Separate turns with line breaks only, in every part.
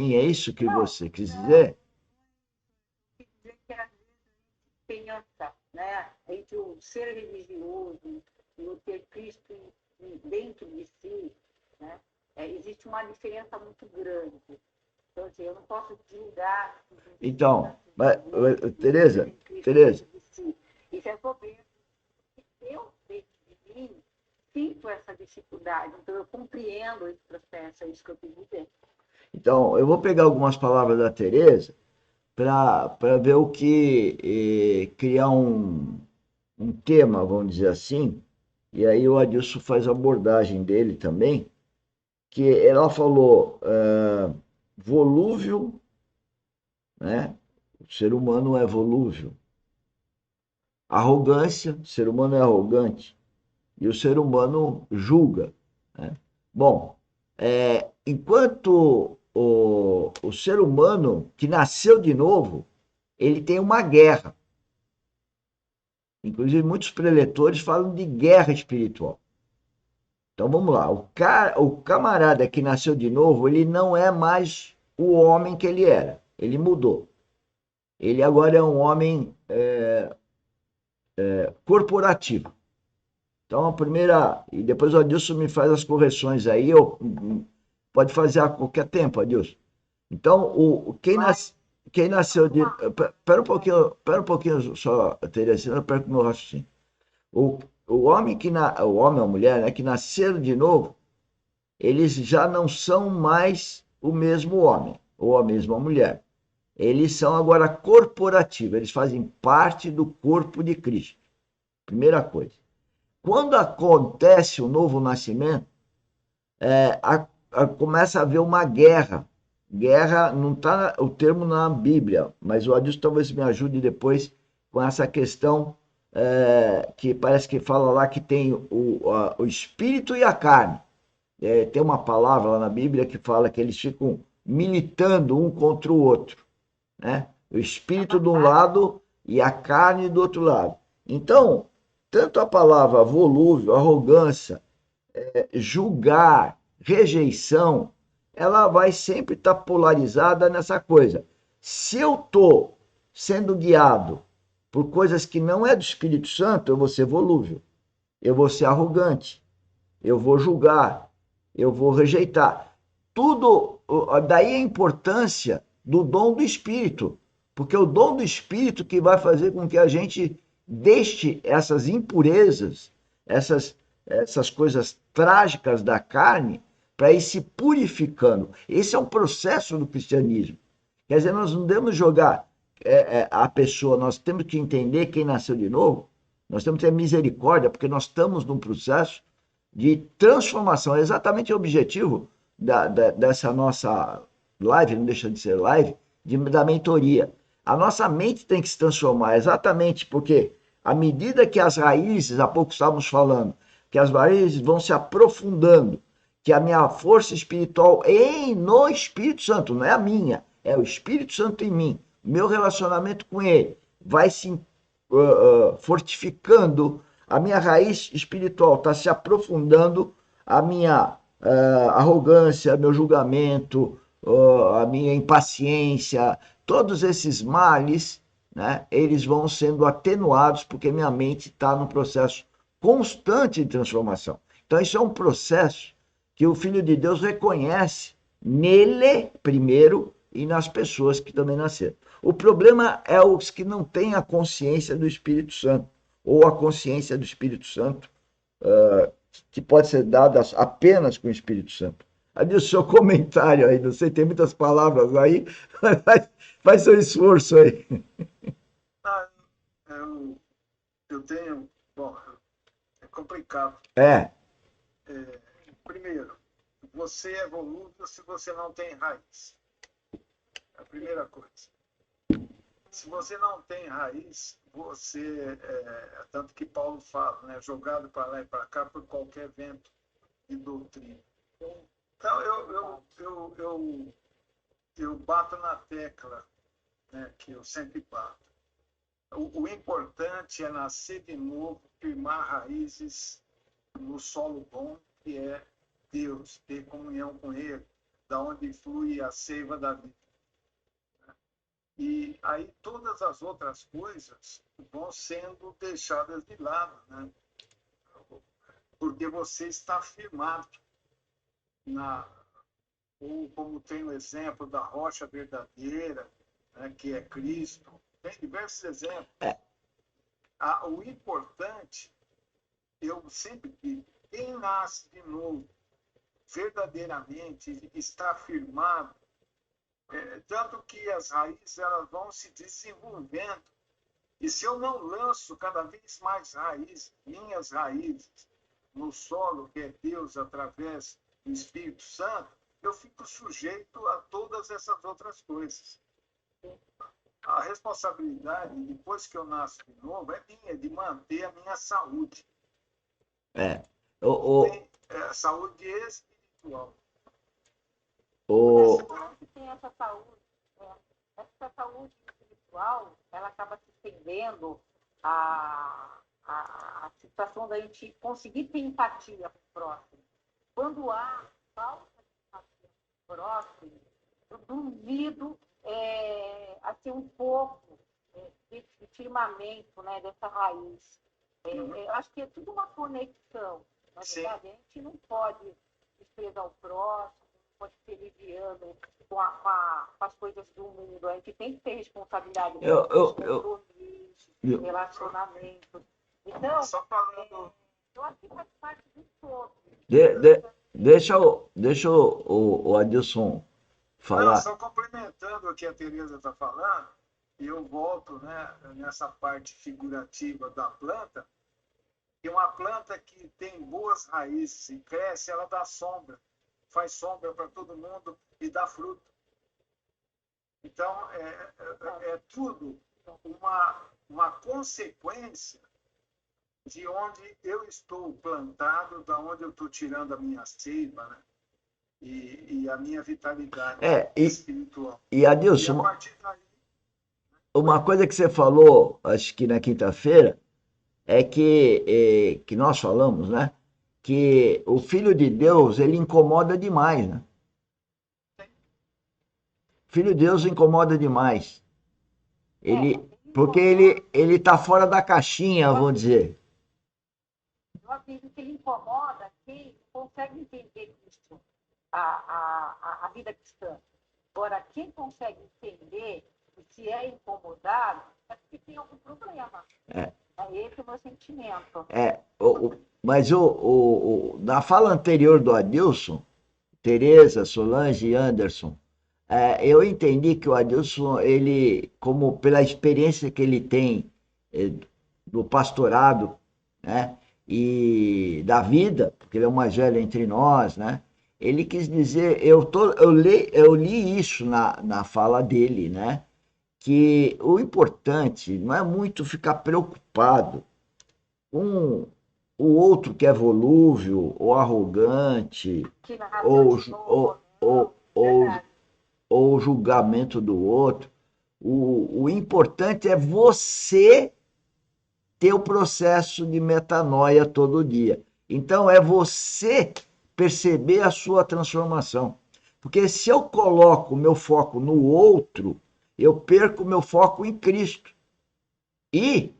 É isso que
Não,
você quis
não,
dizer?
quer dizer que às vezes pensa, né, entre o ser religioso e o ter Cristo dentro de si, né, existe uma diferença muito grande. Então, assim, eu não posso julgar os
Então,
iniciantes de hoje que não
Tereza,
têm Cristo
Tereza,
dentro de si. Isso é problema. Eu, dentro de mim, sinto essa dificuldade, então eu compreendo esse processo, é isso que eu quis dizer.
então, eu vou pegar algumas palavras da Tereza para ver o que criar um tema, vamos dizer assim, e aí o Adilson faz a abordagem dele também, que ela falou volúvel, né? O ser humano é volúvel. Arrogância, o ser humano é arrogante. E o ser humano julga, né? Bom, enquanto o ser humano que nasceu de novo, ele tem uma guerra. Inclusive, muitos preletores falam de guerra espiritual. Então vamos lá, o camarada que nasceu de novo, ele não é mais o homem que ele era, ele mudou. Ele agora é um homem corporativo. Então a primeira, e depois o Adilson me faz as correções aí, pode fazer a qualquer tempo, Adilson. Então,
Vai,
quem nasceu de.
uma,
Pera um pouquinho só, Terezinha, eu perco meu raciocínio. O, o homem o homem ou a mulher, né, que nasceram de novo, eles já não são mais o mesmo homem ou a mesma mulher. Eles são agora corporativos, eles fazem parte do corpo de Cristo. Primeira coisa. Quando acontece o novo nascimento, começa a haver uma guerra. Guerra não está o termo na Bíblia, mas o Adilson talvez me ajude depois com essa questão que parece que fala lá que tem o espírito e a carne. Tem uma palavra lá na Bíblia que fala que eles ficam militando um contra o outro, né? O
a
espírito de um
batalha,
lado e a carne do outro lado. Então, tanto a palavra volúvel, arrogância, julgar, rejeição, ela vai sempre estar polarizada nessa coisa. Se eu estou sendo guiado por coisas que não é do Espírito Santo, eu vou ser volúvel, eu vou ser arrogante, eu vou julgar, eu vou rejeitar. Tudo, daí a importância do dom do Espírito, porque é o dom do Espírito que vai fazer com que a gente deixe essas impurezas, essas coisas trágicas da carne, para ir se purificando. Esse é um processo do cristianismo. Quer dizer, nós não devemos jogar a pessoa, nós temos que entender quem nasceu de novo, nós temos que ter misericórdia, porque nós estamos num processo de transformação. É exatamente o objetivo dessa nossa live, não deixa de ser live, da mentoria. A nossa mente tem que se transformar, exatamente porque à medida que as raízes, há pouco estávamos falando, que as raízes vão se aprofundando, que a minha força espiritual no Espírito Santo, não é a minha, é o Espírito Santo em mim, meu relacionamento com ele vai se fortificando, a minha raiz espiritual está se aprofundando, a minha arrogância, meu julgamento, a minha impaciência, todos esses males, né, eles vão sendo atenuados porque minha mente está num processo constante de transformação. Então, isso é um processo que o Filho de Deus reconhece nele primeiro e nas pessoas que também nasceram. O problema é os que não têm a consciência do Espírito Santo, ou a consciência do Espírito Santo, que pode ser dada apenas com o Espírito Santo. Ali o seu comentário aí, não sei, tem muitas palavras aí, faz seu esforço aí.
Ah, eu tenho. Bom, é complicado.
É,
Primeiro, você é volúvel se você não tem raiz. É a primeira coisa. Se você não tem raiz, você, tanto que Paulo fala, né, jogado para lá e para cá por qualquer vento de doutrina. Então, eu bato na tecla, né, que eu sempre bato. O importante é nascer de novo, firmar raízes no solo bom, que é Deus, ter comunhão com Ele. da onde flui a seiva da vida. E aí todas as outras coisas vão sendo deixadas de lado, né? Porque você está firmado ou como tem o exemplo da rocha verdadeira, né, que é Cristo. Tem diversos exemplos. O importante, eu sempre digo, quem nasce de novo, verdadeiramente, está firmado, tanto que as raízes elas vão se desenvolvendo. E se eu não lanço cada vez mais raízes, minhas raízes, no solo que é Deus através do Espírito Santo, eu fico sujeito a todas essas outras coisas. A responsabilidade, depois que eu nasço de novo, é minha, de manter a minha saúde. Saúde espiritual.
Esse povo que tem essa saúde, essa saúde espiritual, ela acaba se estendendo a situação da gente conseguir ter empatia com o próximo. Quando há falta de empatia com o próximo, eu duvido a ter um pouco desse firmamento, né, dessa raiz. Eu acho que é tudo uma conexão. Na verdade, a gente não pode desprezar o próximo, não pode ser liviano com as coisas do mundo. A gente tem que ter responsabilidade com compromissos, relacionamentos. Então,
só falando...
eu acho que faz parte do todo.
Deixa o Adilson falar.
Não, só complementando o que a Tereza está falando, e eu volto, né, nessa parte figurativa da planta, que uma planta que tem boas raízes e cresce, ela dá sombra, faz sombra para todo mundo e dá fruto. Então, é tudo uma consequência de onde eu estou plantado, da onde eu estou tirando a minha seiva, né? E a minha vitalidade espiritual.
E Adilson,
e a partir daí...
uma coisa que você falou, acho que na quinta-feira, é que nós falamos, né? Que o Filho de Deus, ele incomoda demais, né? O Filho de Deus incomoda demais. Porque ele está fora da caixinha, vamos dizer.
Eu acredito que ele incomoda quem consegue entender isso, a vida cristã. Agora, quem consegue entender e se é incomodado, é porque tem algum problema. É esse o meu sentimento.
Mas na fala anterior do Adilson, Tereza, Solange e Anderson, eu entendi que o Adilson, ele, como pela experiência que ele tem do pastorado, né, e da vida, porque ele é o mais velho entre nós, né, ele quis dizer, eu li isso na fala dele, né, que o importante não é muito ficar preocupado com o outro que é volúvel ou arrogante ou o julgamento do outro. O importante é você ter o processo de metanoia todo dia. Então é você perceber a sua transformação. Porque se eu coloco o meu foco no outro, eu perco o meu foco em Cristo. E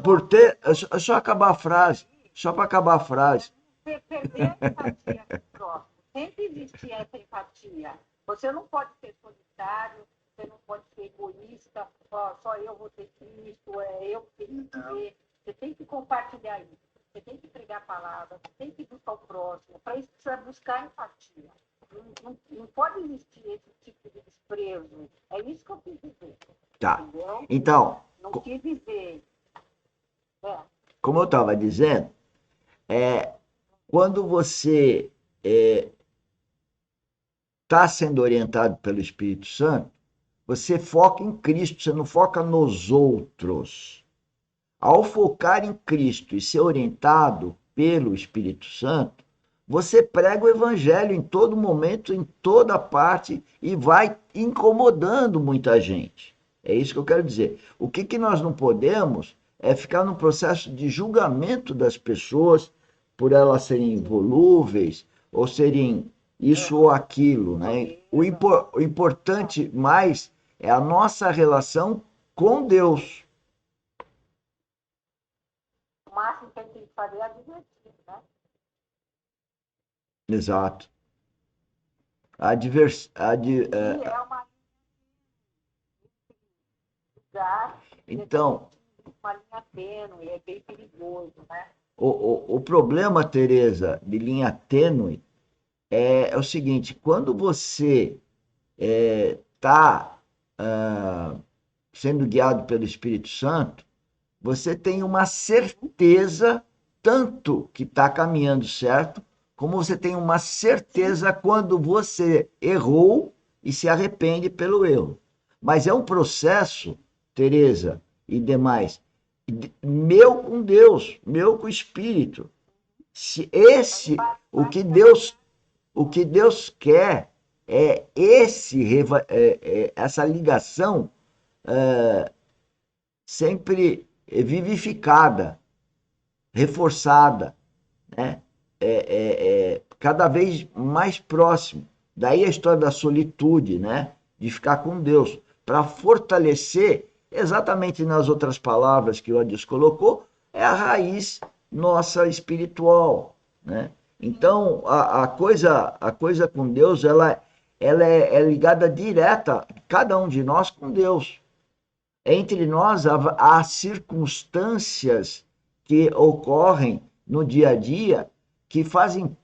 por ter... Só acabar a frase. Só para acabar a frase.
Perder a empatia com o próximo. Sempre existir essa empatia. Você não pode ser solitário, você não pode ser egoísta, só eu vou ter Cristo, eu que tenho que ver. Você tem que compartilhar isso. Você tem que pregar a palavra, você tem que buscar o próximo. Para isso precisa buscar empatia. Não pode existir esse tipo de desprezo. É isso que eu quis dizer.
Tá.
Entendeu?
Então...
Não quis dizer...
Como eu estava dizendo, quando você está sendo orientado pelo Espírito Santo, você foca em Cristo, você não foca nos outros. Ao focar em Cristo e ser orientado pelo Espírito Santo, você prega o Evangelho em todo momento, em toda parte, e vai incomodando muita gente. É isso que eu quero dizer. O que nós não podemos é ficar no processo de julgamento das pessoas por elas serem volúveis ou serem isso ou aquilo, né? O importante mais é a nossa relação com Deus.
O máximo que a gente tem que fazer é advertir, né?
Exato. Advers, ad,
E é uma lugar,
então,
uma linha tênue, é bem perigoso, né?
o problema, Tereza, de linha tênue é o seguinte: quando você está sendo guiado pelo Espírito Santo, você tem uma certeza tanto que está caminhando certo, como você tem uma certeza quando você errou e se arrepende pelo erro. Mas é um processo, Tereza e demais, meu com Deus, meu com o Espírito. Se esse, o que Deus quer é essa ligação sempre vivificada, reforçada, né? Cada vez mais próximo. Daí a história da solitude, né? De ficar com Deus, para fortalecer, exatamente nas outras palavras que o Adis colocou, é a raiz nossa espiritual, né? Então, a coisa com Deus, ela é ligada direta, cada um de nós com Deus. Entre nós há circunstâncias que ocorrem no dia a dia que fazem